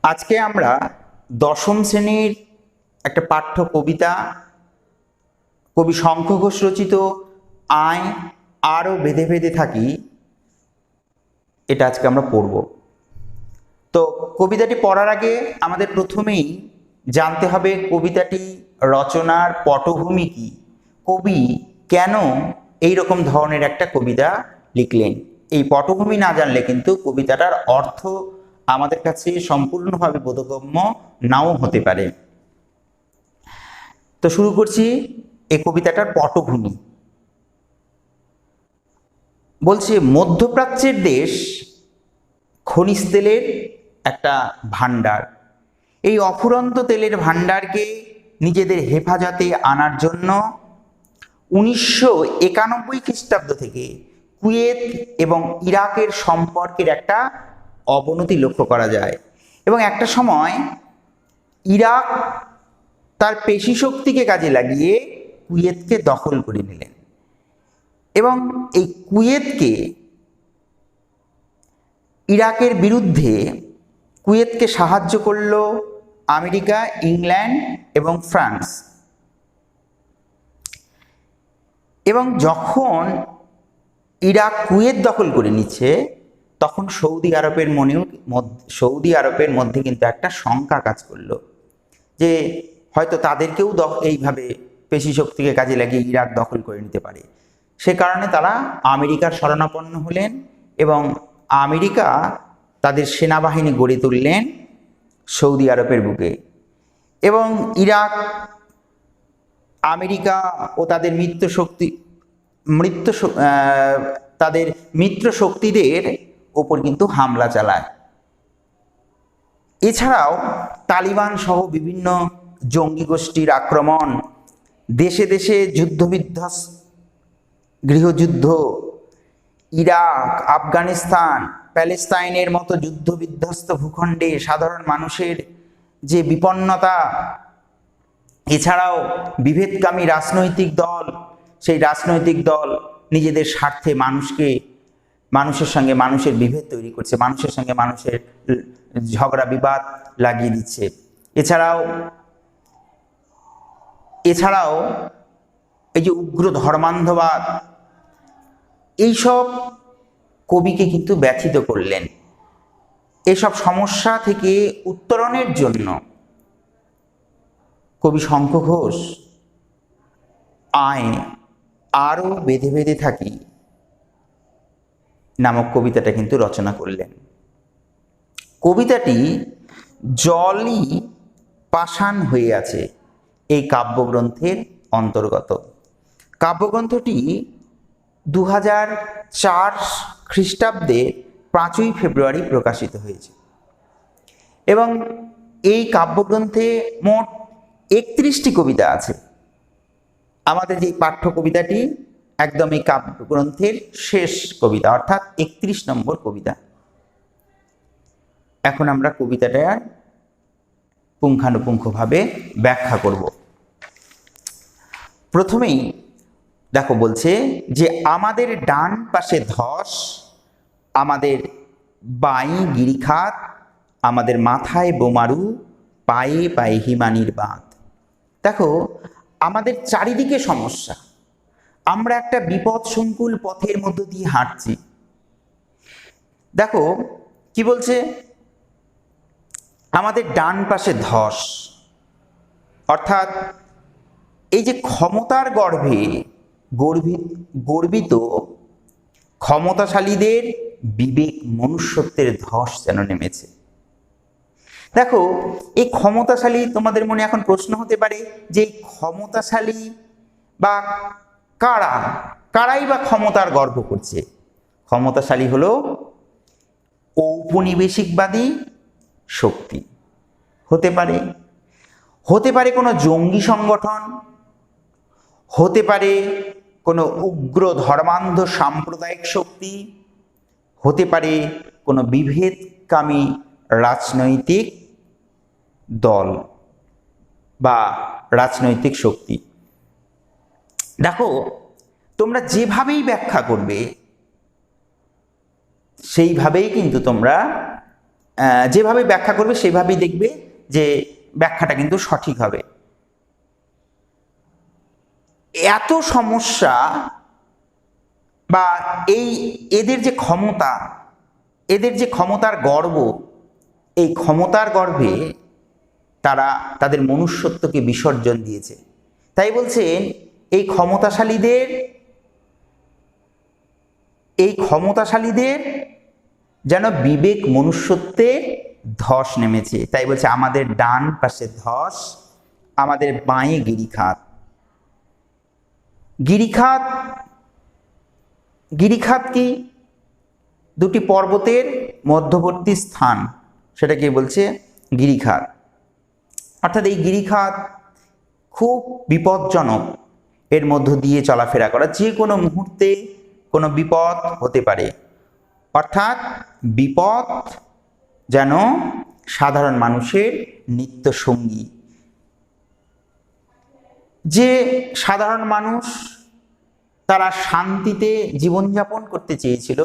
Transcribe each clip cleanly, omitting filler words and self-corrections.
আজকে আমরা দশম শ্রেণীর একটা পাঠ্য কবিতা কবি শঙ্খ ঘোষ রচিত আয় আরও বেঁধে বেঁধে থাকি, এটা আজকে আমরা পড়ব। তো কবিতাটি পড়ার আগে আমাদের প্রথমেই জানতে হবে কবিতাটি রচনার পটভূমি কি, কবি কেন এই রকম ধরনের একটা কবিতা লিখলেন। এই পটভূমি না জানলে কিন্তু কবিতাটার অর্থ আমাদের কাছে সম্পূর্ণভাবে বোধগম্য নাও হতে পারে। তো শুরু করছি এই কবিতাটার পটভূমি। বলছে, মধ্যপ্রাচ্যের দেশ খনিজ তেলের একটা ভাণ্ডার। এই অফুরন্ত তেলের ভাণ্ডারকে নিজেদের হেফাজতে আনার জন্য 1991 খ্রিস্টাব্দ থেকে কুয়েত এবং ইরাকের সম্পর্কের একটা অবনতি লক্ষ্য করা যায় এবং একটা সময় ইরাক তার পেশি শক্তিকে কাজে লাগিয়ে কুয়েতকে দখল করে নিলেন এবং এই কুয়েতকে ইরাকের বিরুদ্ধে কুয়েতকে সাহায্য করল আমেরিকা, ইংল্যান্ড এবং ফ্রান্স। এবং যখন ইরাক কুয়েত দখল করে নিচ্ছে তখন সৌদি আরবের মধ্যে কিন্তু একটা শঙ্কা কাজ করলো যে হয়তো তাদেরকেও এইভাবে পেশি শক্তিকে কাজে লাগিয়ে ইরাক দখল করে নিতে পারে। সে কারণে তারা আমেরিকার শরণাপন্ন হলেন এবং আমেরিকা তাদের সেনাবাহিনী গড়ে তুললেন সৌদি আরবের বুকে এবং ইরাক আমেরিকা ও তাদের মিত্র শক্তিদের ওপর কিন্তু হামলা চালায়। এছাড়াও তালিবান সহ বিভিন্ন জঙ্গি গোষ্ঠীর আক্রমণ, দেশে দেশে গৃহযুদ্ধ, ইরাক, আফগানিস্তান, প্যালেস্তাইনের মতো যুদ্ধবিধ্বস্ত ভূখণ্ডে সাধারণ মানুষের যে বিপন্নতা, এছাড়াও বিভেদকামী রাজনৈতিক দল, সেই রাজনৈতিক দল নিজেদের স্বার্থে মানুষের সঙ্গে মানুষের বিভেদ তৈরি করছে, মানুষের সঙ্গে মানুষের ঝগড়া বিবাদ লাগিয়ে দিচ্ছে। এছাড়াও এই যে উগ্র ধর্মান্ধবাদ, এইসব কবিকে কিন্তু ব্যথিত করলেন। এসব সমস্যা থেকে উত্তরণের জন্য কবি শঙ্খ ঘোষ আয় আরও বেঁধে বেঁধে থাকি নামক কবিতাটা কিন্তু রচনা করলেন। কবিতাটি জলই পাষাণ হয়ে আছে এই কাব্যগ্রন্থের অন্তর্গত। কাব্যগ্রন্থটি 2004 খ্রিস্টাব্দে 5ই ফেব্রুয়ারি প্রকাশিত হয়েছে এবং এই কাব্যগ্রন্থে মোট 31টি কবিতা আছে। আমাদের যে পাঠ্য কবিতাটি একদম এই কাব্যগ্রন্থের শেষ কবিতা, অর্থাৎ 31 নম্বর কবিতা। এখন আমরা কবিতাটা পুঙ্খানুপুঙ্খভাবে ব্যাখ্যা করব। প্রথমেই দেখো, বলছে যে আমাদের ডান পাশে ধস, আমাদের বাঁই গিরিখাত, আমাদের মাথায় বোমারু, পায়ে পায়ে হিমানির বাঁধ। দেখো, আমাদের চারিদিকে সমস্যা, আমরা একটা বিপদ সংকুল পথের মধ্য দিয়ে হাঁটছি। দেখো কি বলছে, আমাদের ডান পাশে ধস, অর্থাৎ এই যে ক্ষমতার গর্ভে গর্বিত ক্ষমতাশালীদের বিবেক মনুষ্যত্বের ধস যেন নেমেছে। দেখো, এই ক্ষমতাশালী, তোমাদের মনে এখন প্রশ্ন হতে পারে যে ক্ষমতাশালী বা কারাই বা ক্ষমতার গর্ব করছে। ক্ষমতাশালী হলো ঔপনিবেশিকবাদী শক্তি, হতে পারে কোনো জঙ্গি সংগঠন, হতে পারে কোনো উগ্র ধর্মান্ধ সাম্প্রদায়িক শক্তি, হতে পারে কোনো বিভেদকামী রাজনৈতিক দল বা রাজনৈতিক শক্তি। দেখো, তোমরা যেভাবেই ব্যাখ্যা করবে সেইভাবেই কিন্তু তোমরা যেভাবে ব্যাখ্যা করবে সেভাবেই দেখবে যে ব্যাখ্যাটা কিন্তু সঠিক হবে। এত সমস্যা বা এদের যে ক্ষমতা, এদের যে ক্ষমতার গর্ব, এই ক্ষমতার গর্ভে তারা তাদের মনুষ্যত্বকে বিসর্জন দিয়েছে। তাই বলছেন এই ক্ষমতাশালীদের যেন বিবেক মনুষ্যত্বে ধস নেমেছে। তাই বলছে আমাদের ডান পাশে ধস, আমাদের বাঁয়ে গিরিখাত। গিরিখাত কি? দুটি পর্বতের মধ্যবর্তী স্থান, সেটাকে বলছে গিরিখাত। অর্থাৎ এই গিরিখাত খুব বিপজ্জনক, এর মধ্য দিয়ে চলাফেরা করা, যে কোনো মুহূর্তে কোনো বিপদ হতে পারে। অর্থাৎ বিপদ যেন সাধারণ মানুষের নিত্য সঙ্গী। যে সাধারণ মানুষ তারা শান্তিতে জীবনযাপন করতে চেয়েছিল,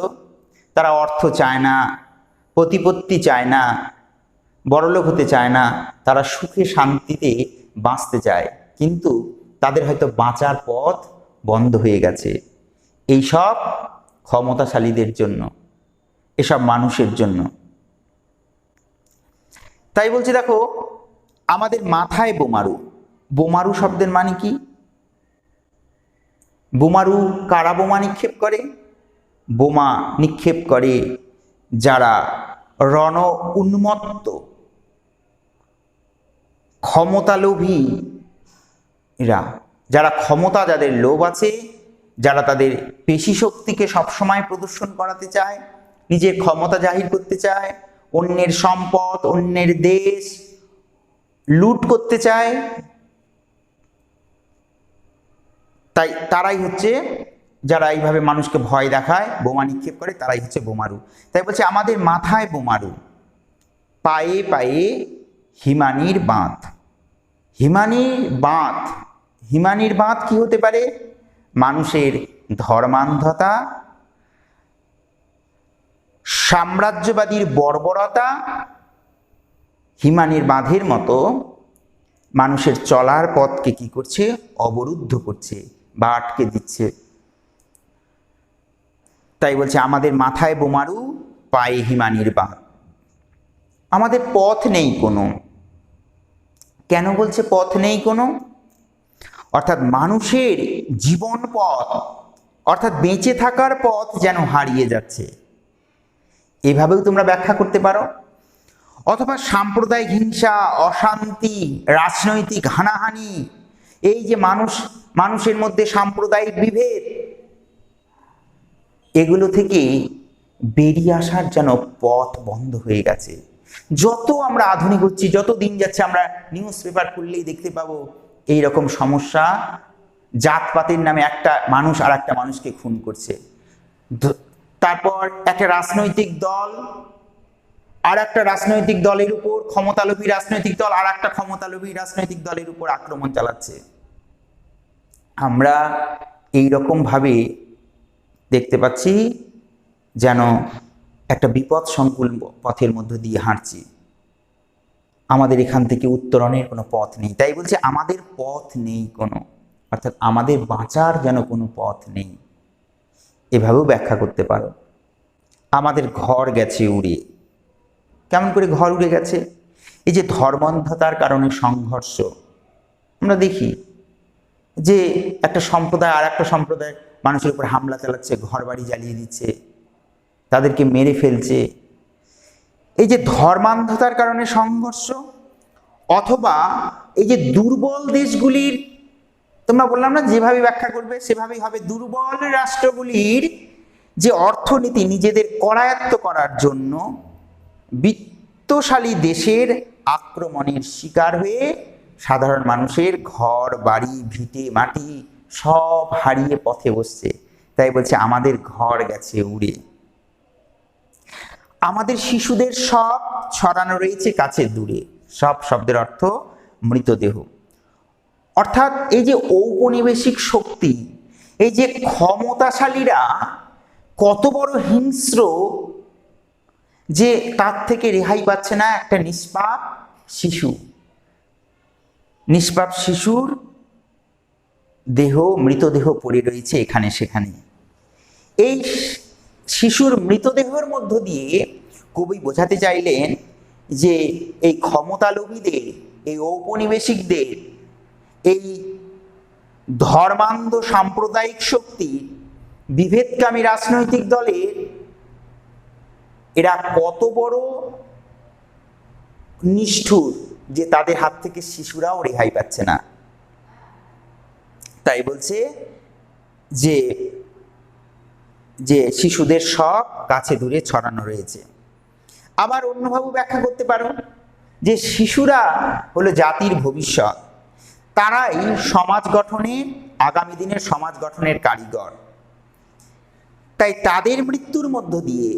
তারা অর্থ চায় না, প্রতিপত্তি চায় না, বড়লোক হতে চায় না, তারা সুখে শান্তিতে বাঁচতে চায়, কিন্তু তাদের হয়তো বাঁচার পথ বন্ধ হয়ে গেছে এইসব ক্ষমতাশালীদের জন্য, এসব মানুষের জন্য। তাই বলছি দেখো, আমাদের মাথায় বোমারু। বোমারু শব্দের মানে কি? বোমারু কারা বোমা নিক্ষেপ করে? বোমা নিক্ষেপ করে যারা রণ উন্মত্ত, ক্ষমতালোভী এরা, যারা ক্ষমতা, যাদের লোভ আছে, যারা তাদের পেশি শক্তিকে সবসময় প্রদর্শন করাতে চায়, নিজের ক্ষমতা জাহির করতে চায়, অন্যের সম্পদ, অন্যের দেশ লুট করতে চায়, তাই তারাই হচ্ছে যারা এইভাবে মানুষকে ভয় দেখায়, বোমা নিক্ষেপ করে, তারাই হচ্ছে বোমারু। তাই বলছে আমাদের মাথায় বোমারু, পায়ে পায়ে হিমানির বাঁধ। হিমানির বাঁধ কি হতে পারে? মানুষের ধর্মান্ধতা, সাম্রাজ্যবাদীর বর্বরতা হিমানির বাঁধের মতো মানুষের চলার পথকে কি করছে? অবরুদ্ধ করছে বা আটকে দিচ্ছে। তাই বলছে আমাদের মাথায় বোমারু, পায়ে হিমানির বাঁধ। আমাদের পথ নেই কোনো। কেন বলছে পথ নেই কোনো? অর্থাৎ মানুষের জীবন পথ, অর্থাৎ বেঁচে থাকার পথ যেন হারিয়ে যাচ্ছে, এভাবেও তোমরা ব্যাখ্যা করতে পারো। অথবা সাম্প্রদায়িক হিংসা, অশান্তি, রাজনৈতিক হানাহানি, এই যে মানুষের মধ্যে সাম্প্রদায়িক বিভেদ, এগুলো থেকে বেরিয়ে আসার যেন পথ বন্ধ হয়ে গেছে। যত আমরা আধুনিক হচ্ছি, যত দিন যাচ্ছে, আমরা নিউজ পেপার খুললেই দেখতে পাবো এইরকম সমস্যা। জাতপাতের নামে একটা মানুষ আর একটা মানুষকে খুন করছে, তারপর একটা রাজনৈতিক দল আর একটা রাজনৈতিক দলের উপর, ক্ষমতালোভী রাজনৈতিক দল আর একটা ক্ষমতালোভী রাজনৈতিক দলের উপর আক্রমণ চালাচ্ছে। আমরা এইরকম ভাবে দেখতে পাচ্ছি যেন একটা বিপদ সংকুল পথের মধ্য দিয়ে হাঁটছি, আমাদের এখান থেকে উত্তরণের কোনো পথ নেই। তাই বলছে আমাদের পথ নেই কোনো, অর্থাৎ আমাদের বাঁচার যেন কোনো পথ নেই, এভাবেও ব্যাখ্যা করতে পারো। আমাদের ঘর গেছে উড়ে। কেমন করে ঘর উড়ে গেছে? এই যে ধর্মান্ধতার কারণে সংঘর্ষ, আমরা দেখি যে একটা সম্প্রদায় আর একটা সম্প্রদায়ের মানুষের উপর হামলা চালাচ্ছে, ঘর বাড়ি জ্বালিয়ে দিচ্ছে, তাদেরকে মেরে ফেলছে। এই যে ধর্মান্ধতার কারণে সংঘর্ষ, অথবা এই যে দুর্বল দেশগুলির, তোমরা বললাম না যেভাবে ব্যাখ্যা করবে সেভাবেই হবে, দুর্বল রাষ্ট্রগুলির যে অর্থনীতি নিজেদের করায়ত্ত করার জন্য বিত্তশালী দেশের আক্রমণের শিকার হয়ে সাধারণ মানুষের ঘর বাড়ি ভিটে মাটি সব হারিয়ে পথে বসছে। তাই বলছে আমাদের ঘর গেছে উড়ে। আমাদের শিশুদের সব ছড়ানো রয়েছে কাছে দূরে। সব শব্দের অর্থ মৃতদেহ। অর্থাৎ এই যে ঔপনিবেশিক শক্তি, এই যে ক্ষমতাশালীরা কত বড় হিংস্র, যে তার থেকে রেহাই পাচ্ছে না একটা নিষ্পাপ শিশু। নিষ্পাপ শিশুর দেহ, মৃতদেহ পড়ে রয়েছে এখানে সেখানে। এই শিশুর মৃতদেহের মধ্য দিয়ে কবি বোঝাতে চাইলেন যে এই ক্ষমতালোভীদের, এই ঔপনিবেশিকদের, এই ধর্মান্ধ সাম্প্রদায়িক শক্তির, বিভেদকামী রাজনৈতিক দলের এরা কত বড় নিষ্ঠুর যে তাদের হাত থেকে শিশুরাও রেহাই পাচ্ছে না। তাই বলছে যে যে শিশুদের সব কাছে দূরে ছড়ানো রয়েছে। আবার অন্যভাবে ব্যাখ্যা করতে পারো যে শিশুরা হলো জাতির ভবিষ্যৎ, তারাই সমাজ গঠনের, আগামী দিনের সমাজ গঠনের কারিগর। তাই তাদের মৃত্যুর মধ্য দিয়ে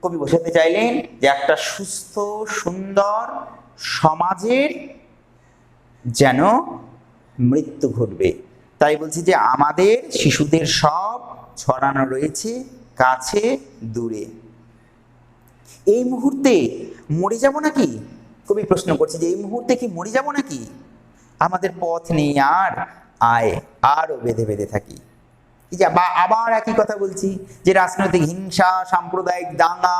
কবি বোঝাতে চাইলেন যে একটা সুস্থ সুন্দর সমাজের যেন মৃত্যু ঘটবে। তাই বলছি যে আমাদের শিশুদের সব ছড়ানো রয়েছে কাছে দূরে। এই মুহূর্তে মরে যাব নাকি? কবি প্রশ্ন করছে যে এই মুহূর্তে কি মরে যাব নাকি? আমাদের পথ নেই আর, আয় আরও বেঁধে বেঁধে থাকি। যে আবার একই কথা বলছি যে রাজনৈতিক হিংসা, সাম্প্রদায়িক দাঙ্গা,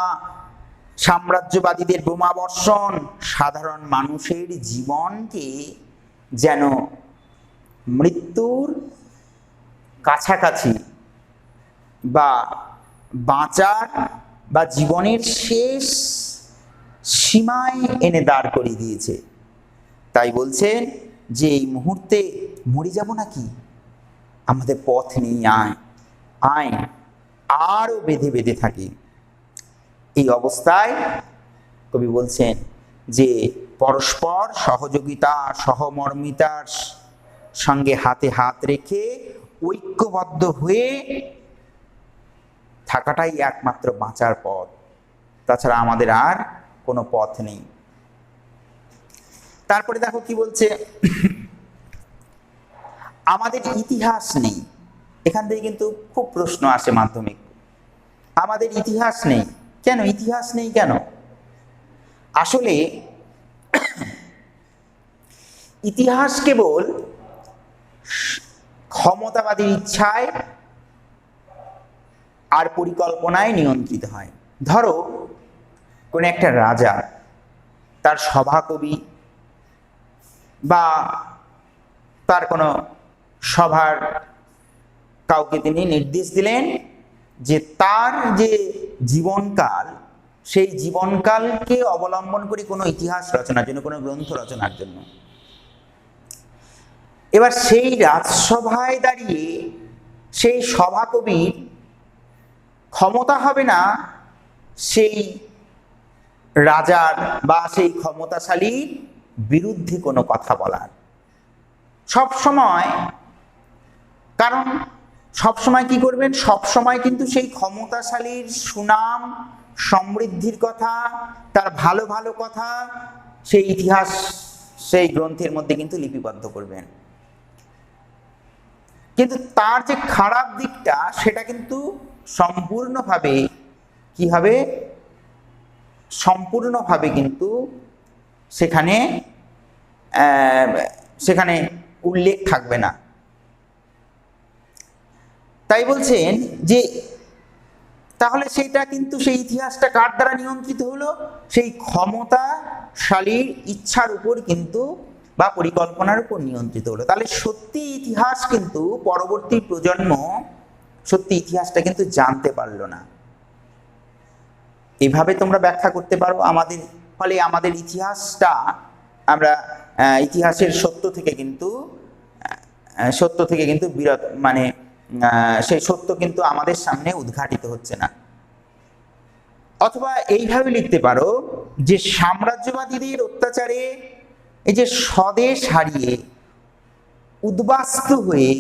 সাম্রাজ্যবাদীদের বোমাবর্ষণ সাধারণ মানুষের জীবনকে যেন মৃত্যুর কাছাকাছি বা বাঁচার বা জীবনের শেষ সীমায় এনে দাঁড় করিয়ে দিয়েছে। তাই বলছেন যে এই মুহূর্তে মরে যাব নাকি? আমাদের পথ নেই, আয় আয় আরও বেঁধে বেঁধে থাকি। এই অবস্থায় কবি বলছেন যে পরস্পর সহযোগিতা, সহমর্মিতার সঙ্গে হাতে হাত রেখে ঐক্যবদ্ধ হয়ে থাকাটাই একমাত্র বাঁচার পথ, তাছাড়া আমাদের আর কোনো পথ নেই। তারপরে দেখো কি বলছে, আমাদের ইতিহাস নেই। এখান থেকে কিন্তু খুব প্রশ্ন আসে মাধ্যমিক। আমাদের ইতিহাস নেই কেন? ইতিহাস নেই কেন? আসলে ইতিহাস কেবল ক্ষমতাবাদীর ইচ্ছায় আর পরিকল্পনায় নিয়ন্ত্রিত হয়। ধরো কোন একটা রাজা তার সভাকবি বা তার কোনো সভার কাউকে তিনি নির্দেশ দিলেন যে তার যে জীবনকাল, সেই জীবনকালকে অবলম্বন করে কোনো ইতিহাস রচনার জন্য, কোনো গ্রন্থ রচনার জন্য। এবার সেই রাজসভায় দাঁড়িয়ে সেই সভাকবির ক্ষমতা হবে না সেই রাজার বা সেই ক্ষমতাশালীর বিরুদ্ধে কোনো কথা বলার। সব সময়, কারণ সব সময় কি করবেন? সব সময় কিন্তু সেই ক্ষমতাশালীর সুনাম, সমৃদ্ধির কথা, তার ভালো ভালো কথা সেই ইতিহাস, সেই গ্রন্থের মধ্যে কিন্তু লিপিবদ্ধ করবেন। কিন্তু তার যে খারাপ দিকটা সেটা কিন্তু সম্পূর্ণভাবে কি হবে? সম্পূর্ণভাবে কিন্তু সেখানে সেখানে উল্লেখ থাকবে না। তাই বলছেন যে তাহলে সেটা কিন্তু, সেই ইতিহাসটা কার দ্বারা নিয়ন্ত্রিত হলো? সেই ক্ষমতাশালীর ইচ্ছার উপর কিন্তু বা পরিকল্পনার উপর নিয়ন্ত্রিত হলো। তাহলে সত্যি ইতিহাস কিন্তু পরবর্তী প্রজন্ম সত্যি ইতিহাসটা কিন্তু জানতে পারলো না। এভাবে তোমরা ব্যাখ্যা করতে পারো আমাদের, ফলে আমাদের ইতিহাসটা, আমরা ইতিহাসের সত্য থেকে কিন্তু বিরত, মানে সেই সত্য কিন্তু আমাদের সামনে উদ্ঘাটিত হচ্ছে না। অথবা এইভাবে লিখতে পারো যে সাম্রাজ্যবাদীদের অত্যাচারে এই যে স্বদেশ হারিয়ে উদ্বাস্তু হয়ে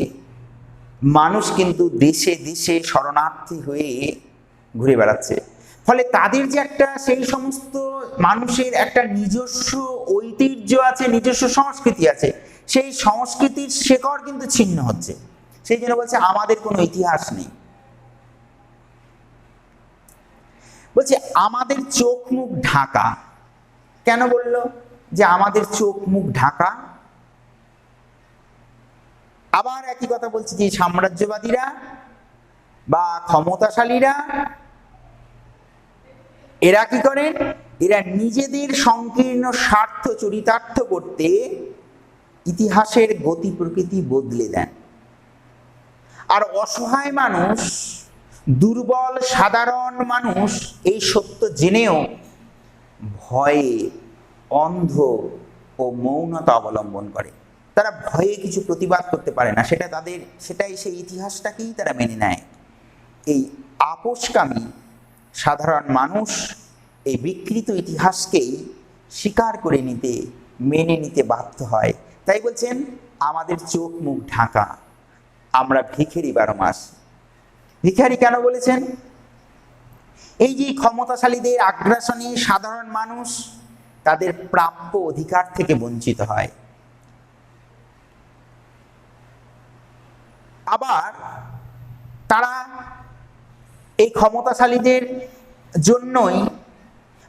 মানুষ কিন্তু দেশে দেশে শরণার্থী হয়ে ঘুরে বেড়াচ্ছে। ফলে তাদের যে একটা, সেই সমস্ত মানুষের একটা নিজস্ব ঐতিহ্য আছে, নিজস্ব সংস্কৃতি আছে, সেই সংস্কৃতির শেকড় কিন্তু ছিন্ন হচ্ছে। সেই জন্য বলছে আমাদের কোনো ইতিহাস নেই। বলছে আমাদের চোখ মুখ ঢাকা। কেন বলল যে আমাদের চোখ মুখ ঢাকা? আবার একই কথা বলছে যে সাম্রাজ্যবাদীরা বা ক্ষমতাশালীরা এরা কি করেন, এরা নিজেদের সংকীর্ণ স্বার্থ চরিতার্থ করতে ইতিহাসের গতি প্রকৃতি বদলে দেন। আর অসহায় মানুষ, দুর্বল সাধারণ মানুষ এই সত্য জেনেও ভয়ে অন্ধ ও মৌনতা অবলম্বন করে। তারা ভয়ে কিছু প্রতিবাদ করতে পারে না, সেটাই সেই ইতিহাসটাকেই তারা মেনে নেয়। এই আপোষকামী সাধারণ মানুষ এই বিকৃত ইতিহাসকেই স্বীকার করে নিতে, মেনে নিতে বাধ্য হয়। তাই বলছেন আমাদের চোখ মুখ ঢাকা, আমরা ভিখারি 12 মাস। ভিখারি কেন বলেছেন? এই যে ক্ষমতাশালীদের আগ্রাসনে সাধারণ মানুষ তাদের প্রাপ্য অধিকার থেকে বঞ্চিত হয়। আবার তারা এই ক্ষমতাশালীদের জন্যই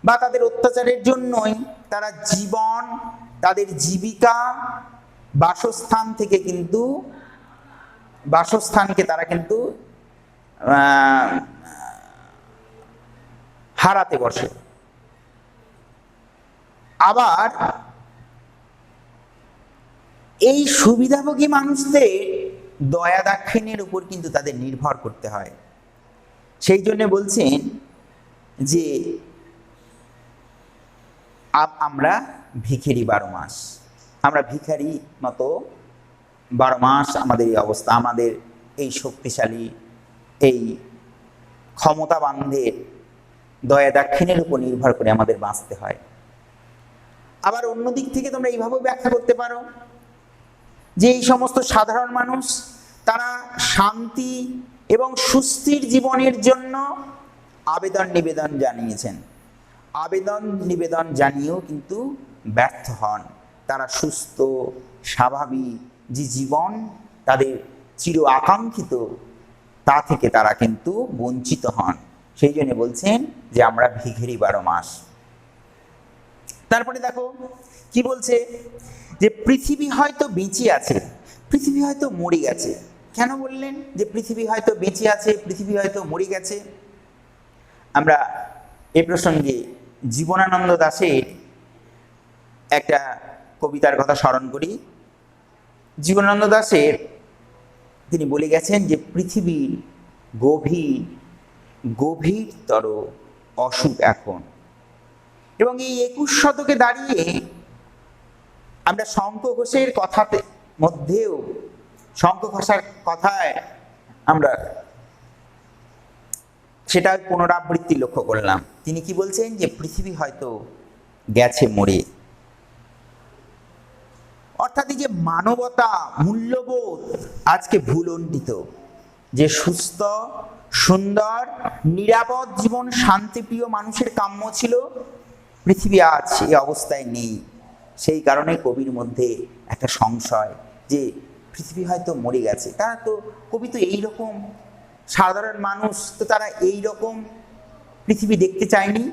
বা তাদের অত্যাচারের জন্যই তারা জীবন, তাদের জীবিকা, বাসস্থানকে তারা কিন্তু হারাতে বসে। আবার এই সুবিধাভোগী মানুষদের দয়া দাক্ষিণ্যের উপর কিন্তু তাদের নির্ভর করতে হয়। সেই জন্য বলছেন যে আমরা ভিখারি 12 মাস, আমরা ভিখারি মতো 12 মাস আমাদের এই অবস্থা। আমাদের এই শক্তিশালী, এই ক্ষমতাবানদের দয়া দাক্ষিণ্যের উপর নির্ভর করে আমাদের বাঁচতে হয়। আবার অন্য দিক থেকে তোমরা এইভাবেও ব্যাখ্যা করতে পারো যে এই সমস্ত সাধারণ মানুষ তারা শান্তি এবং সুস্থির জীবনের জন্য আবেদন নিবেদন জানিয়েছেন। আবেদন নিবেদন জানিয়েও কিন্তু ব্যর্থ হন। তারা সুস্থ স্বাভাবিক যে জীবন তাদের চির আকাঙ্ক্ষিত, তা থেকে তারা কিন্তু বঞ্চিত হন। সেই জন্য বলছেন যে আমরা ভিখারি 12 মাস। তারপরে দেখো কি বলছে, যে পৃথিবী হয়তো বেঁচে আছে, পৃথিবী হয়তো মরে গেছে। কেন বললেন যে পৃথিবী হয়তো বেঁচে আছে, পৃথিবী হয়তো মরে গেছে? আমরা এ প্রসঙ্গে জীবনানন্দ দাশের একটা কবিতার কথা স্মরণ করি। জীবনানন্দ দাশের তিনি বলে গেছেন যে পৃথিবীর গভীরতর অসুখ এখন। এবং এই 21 শতকে দাঁড়িয়ে আমরা শঙ্খ ঘোষের কথাতে মধ্যেও, শঙ্খ ঘোষার কথায় আমরা সেটা পুনরাবৃত্তি লক্ষ্য করলাম। তিনি কি বলছেন যে পৃথিবী হয়তো গেছে মরে। অর্থাৎ এই যে মানবতা, মূল্যবোধ আজকে ভুলণ্ঠিত। যে সুস্থ, সুন্দর, নিরাপদ জীবন, শান্তিপ্রিয় মানুষের কাম্য ছিল, পৃথিবী আজ এই অবস্থায় নেই। সেই কারণে কবির মধ্যে একটা সংশয় যে পৃথিবী হয়তো মরে গেছে। তারা তো, কবি তো এইরকম সাধারণ মানুষ, তো তারা এইরকম পৃথিবী দেখতে চায়নি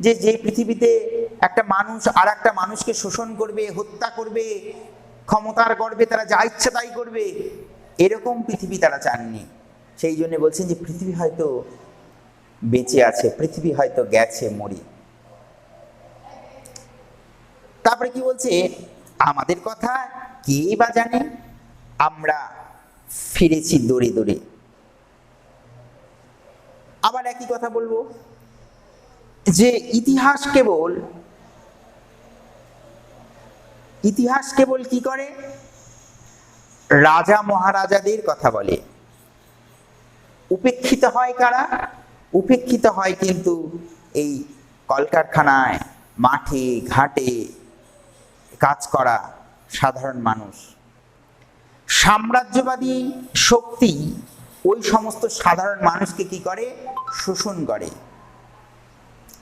যে পৃথিবীতে একটা মানুষ আর একটা মানুষকে শোষণ করবে, হত্যা করবে, ক্ষমতার গর্বে তারা যা ইচ্ছা তাই করবে, এরকম পৃথিবী তারা চাননি। সেই জন্য বলছেন যে পৃথিবী হয়তো বেঁচে আছে, পৃথিবী হয়তো গেছে মরে। তারপরে কি বলছে, আমাদের কথা কে বা জানে, আমরা ফিরেছি দৌড়ে দৌড়ে। আবার একই কথা বলবো যে ইতিহাস কেবল কি করে, রাজা মহারাজাদের কথা বলে। উপেক্ষিত হয় কারা? উপেক্ষিত হয় কিন্তু এই কলকারখানায়, মাঠে ঘাটে কাজ করা সাধারণ মানুষ। সাম্রাজ্যবাদী শক্তি ওই সমস্ত সাধারণ মানুষকে কি করে, শোষণ করে।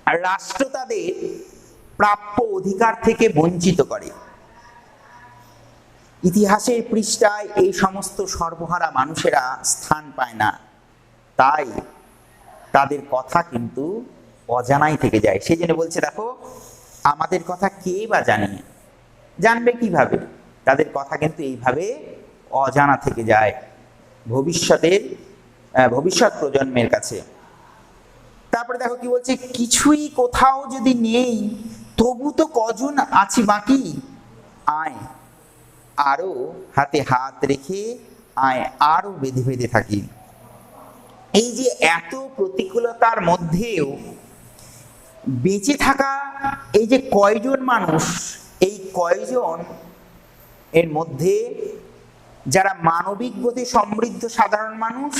আর রাষ্ট্র তাদের প্রাপ্য অধিকার থেকে বঞ্চিত করে। ইতিহাসের পৃষ্ঠায় এই সমস্ত সর্বহারা মানুষেরা স্থান পায় না। তাই তাদের কথা কিন্তু অজানাই থেকে যায়। সেই জন্য বলছে দেখো, আমাদের কথা কে বা জানবে কিভাবে? তাদের কথা কিন্তু এইভাবে অজানা থেকে যায় ভবিষ্যৎ প্রজন্মের কাছে। তারপরে দেখো কি বলছে, কিছুই কোথাও যদি নেই তবু তো কজন আছি বাকি, আয় আরো হাতে হাত রেখে আয় আরো বেঁধে বেঁধে থাকি। এই যে এত প্রতিকূলতার মধ্যেও বেঁচে থাকা এই যে কয়জন মানুষ, এই কয়জন এর মধ্যে যারা মানবিক বোধে সমৃদ্ধ সাধারণ মানুষ,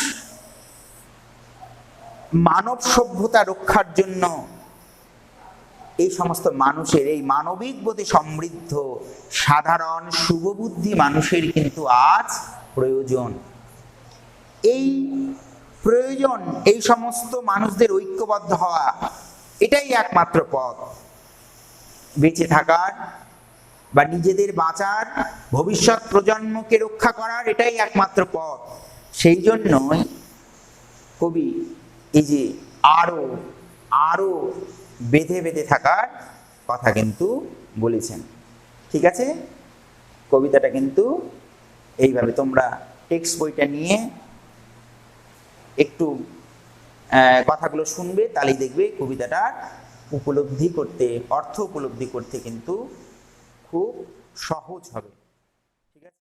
মানব সভ্যতা রক্ষার জন্য এই সমস্ত মানুষের, এই মানবিক বোধে সমৃদ্ধ সাধারণ শুভবুদ্ধি মানুষের কিন্তু আজ প্রয়োজন। এই প্রয়োজন এই সমস্ত মানুষদের ঐক্যবদ্ধ হওয়া, এটাই একমাত্র পথ বেঁচে থাকার বা নিজেদের বাঁচার, ভবিষ্যৎ প্রজন্মকে রক্ষা করার, এটাই একমাত্র পথ। সেই জন্যই কবি এই যে আরো আরো বেঁধে বেঁধে থাকার কথা কিন্তু বলেছেন। ঠিক আছে, কবিতাটা কিন্তু এইভাবে তোমরা টেক্সট বইটা নিয়ে একটু কথাগুলো শুনবে, তাহলেই দেখবে কবিতাটার উপলব্ধি করতে, অর্থ উপলব্ধি করতে কিন্তু খুব সহজ হবে।